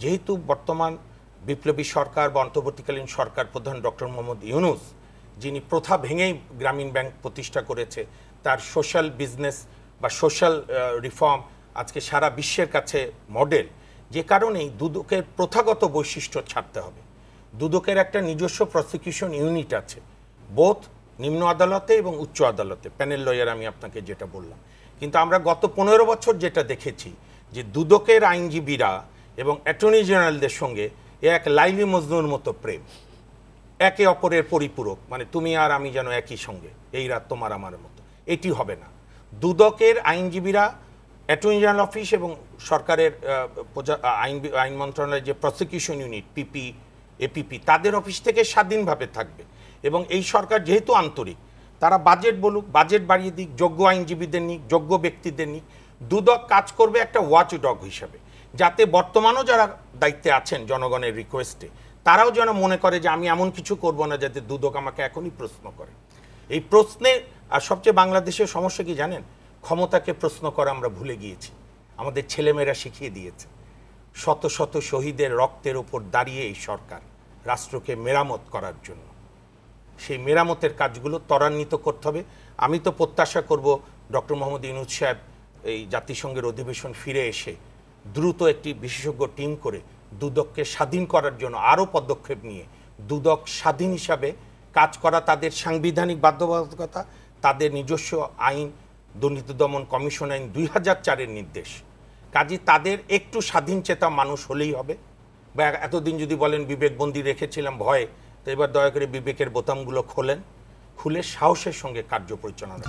যেহেতু বর্তমান বিপ্লবী সরকার বা অন্তর্বর্তীকালীন সরকার প্রধান ডক্টর মোহাম্মদ ইউনূস, যিনি প্রথা ভেঙেই গ্রামীণ ব্যাংক প্রতিষ্ঠা করেছে, তার সোশ্যাল বিজনেস বা সোশ্যাল রিফর্ম আজকে সারা বিশ্বের কাছে মডেল, যে কারণেই দুদকের প্রথাগত বৈশিষ্ট্য ছাড়তে হবে। দুদকের একটা নিজস্ব প্রসিকিউশন ইউনিট আছে, বোথ নিম্ন আদালতে এবং উচ্চ আদালতে, প্যানেল লয়ার আমি আপনাকে যেটা বললাম। কিন্তু আমরা গত 15 বছর যেটা দেখেছি যে দুদকের আইনজীবীরা এবং অ্যাটর্নি জেনারেলদের সঙ্গে এক লাইলি মজনুর মতো প্রেম, একে অপরের পরিপূরক, মানে তুমি আর আমি যেন একই সঙ্গে, এই রাত তোমার আমার মতো। এটি হবে না। দুদকের আইনজীবীরা অ্যাটর্নি জেনারেল অফিস এবং সরকারের আইন মন্ত্রণালয়ের যে প্রসিকিউশন ইউনিট পিপি এপিপি তাদের অফিস থেকে স্বাধীনভাবে থাকবে। এবং এই সরকার যেহেতু আন্তরিক, তারা বাজেট বলুক, বাজেট বাড়িয়ে দিক, যোগ্য আইনজীবীদের নিক, যোগ্য ব্যক্তিদের নিক। দুদক কাজ করবে একটা ওয়াচ ডগ হিসাবে, যাতে বর্তমানও যারা দায়িত্বে আছেন জনগণের রিকোয়েস্টে, তারাও যেন মনে করে যে আমি এমন কিছু করব না যাতে দুদক আমাকে এখনই প্রশ্ন করে। এই প্রশ্নে আর সবচেয়ে বাংলাদেশের সমস্যা কি জানেন? ক্ষমতাকে প্রশ্ন করা আমরা ভুলে গিয়েছি। আমাদের ছেলেমেয়েরা শিখিয়ে দিয়েছে। শত শত শহীদের রক্তের উপর দাঁড়িয়ে এই সরকার রাষ্ট্রকে মেরামত করার জন্য, সেই মেরামতের কাজগুলো ত্বরান্বিত করতে হবে। আমি তো প্রত্যাশা করব ডক্টর মোহাম্মদ ইউনূস সাহেব এই জাতিসংঘের অধিবেশন ফিরে এসে দ্রুত একটি বিশেষজ্ঞ টিম করে দুদককে স্বাধীন করার জন্য আরও পদক্ষেপ নিয়ে দুদক স্বাধীন হিসাবে কাজ করা, তাদের সাংবিধানিক বাধ্যবাধকতা, তাদের নিজস্ব আইন, দুর্নীতি দমন কমিশন আইন 2004-এর নির্দেশ। কাজে তাদের একটু স্বাধীন চেতা মানুষ হলেই হবে। বা এতদিন যদি বলেন বিবেকবন্দি রেখেছিলাম ভয়ে, তো এবার দয়া করে বিবেকের বোতামগুলো খোলেন, খুলে সাহসের সঙ্গে কার্য পরিচালনা।